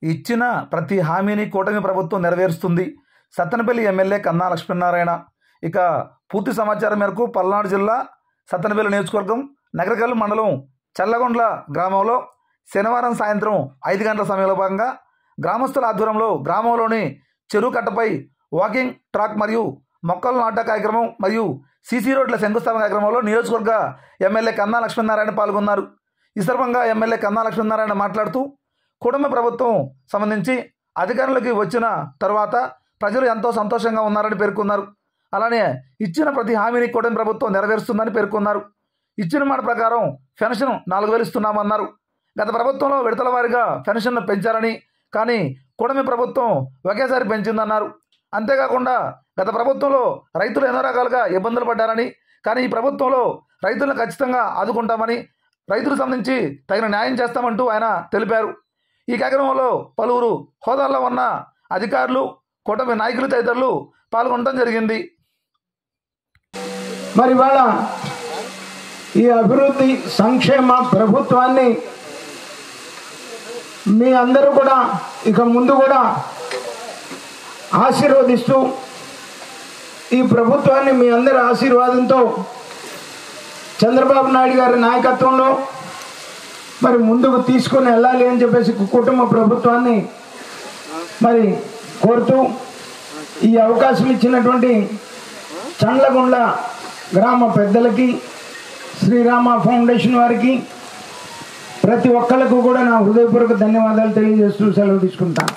ఇచ్చిన ప్రతి హామీని కూటమి ప్రభుత్వం నెరవేరుస్తుంది. సత్తెనపల్లి ఎమ్మెల్యే కన్నా లక్ష్మీనారాయణ. ఇక పూర్తి సమాచారం మేరకు పల్నాడు జిల్లా సత్తెనపల్లి నియోజకవర్గం నగరకల్లు మండలం చల్లగొండ్ల గ్రామంలో శనివారం సాయంత్రం 5 గంటల సమయంలో భాగంగా గ్రామస్తుల ఆధ్వర్యంలో గ్రామంలోని చెరువు కట్టపై వాకింగ్ ట్రాక్ మరియు మొక్కలు నాటే కార్యక్రమం మరియు సీసీ రోడ్ల శంకుస్థాపన కార్యక్రమంలో నియోజకవర్గ ఎమ్మెల్యే కన్నా లక్ష్మీనారాయణ పాల్గొన్నారు. ఈ సందర్భంగా ఎమ్మెల్యే కన్నా లక్ష్మీనారాయణ మాట్లాడుతూ కుటుంబ ప్రభుత్వం సంబంధించి అధికారంలోకి వచ్చిన తర్వాత ప్రజలు ఎంతో సంతోషంగా ఉన్నారని పేర్కొన్నారు. అలానే ఇచ్చిన ప్రతి హామీని కుటుంబ ప్రభుత్వం నెరవేరుస్తుందని పేర్కొన్నారు. ఇచ్చిన మాట ప్రకారం పెన్షన్ 4,000 ఇస్తున్నామన్నారు. గత ప్రభుత్వంలో విడతల వారీగా పెన్షన్ను పెంచారని, కానీ కుటుంబ ప్రభుత్వం ఒకేసారి పెంచిందన్నారు. అంతేకాకుండా గత ప్రభుత్వంలో రైతులు ఎన్నో రకాలుగా ఇబ్బందులు పడ్డారని, కానీ ఈ ప్రభుత్వంలో రైతులను ఖచ్చితంగా ఆదుకుంటామని, రైతులకు సంబంధించి తగిన న్యాయం చేస్తామంటూ ఆయన తెలిపారు. ఈ కార్యక్రమంలో పలువురు హోదాల్లో ఉన్న అధికారులు, కూటమి నాయకులు తదితరులు పాల్గొనడం జరిగింది. మరి ఇవాళ ఈ అభివృద్ధి సంక్షేమ ప్రభుత్వాన్ని మీ అందరూ కూడా ఇక ముందు కూడా ఆశీర్వదిస్తూ ఈ ప్రభుత్వాన్ని మీ అందరి ఆశీర్వాదంతో చంద్రబాబు నాయుడు గారి నాయకత్వంలో మరి ముందుకు తీసుకొని వెళ్ళాలి అని చెప్పేసి కుటుంబ ప్రభుత్వాన్ని మరి కోరుతూ ఈ అవకాశం ఇచ్చినటువంటి చండ్లగుండ్ల గ్రామ పెద్దలకి, శ్రీరామ ఫౌండేషన్ వారికి, ప్రతి ఒక్కరికి కూడా నా హృదయపూర్వక ధన్యవాదాలు తెలియజేస్తూ సెలవు తీసుకుంటాను.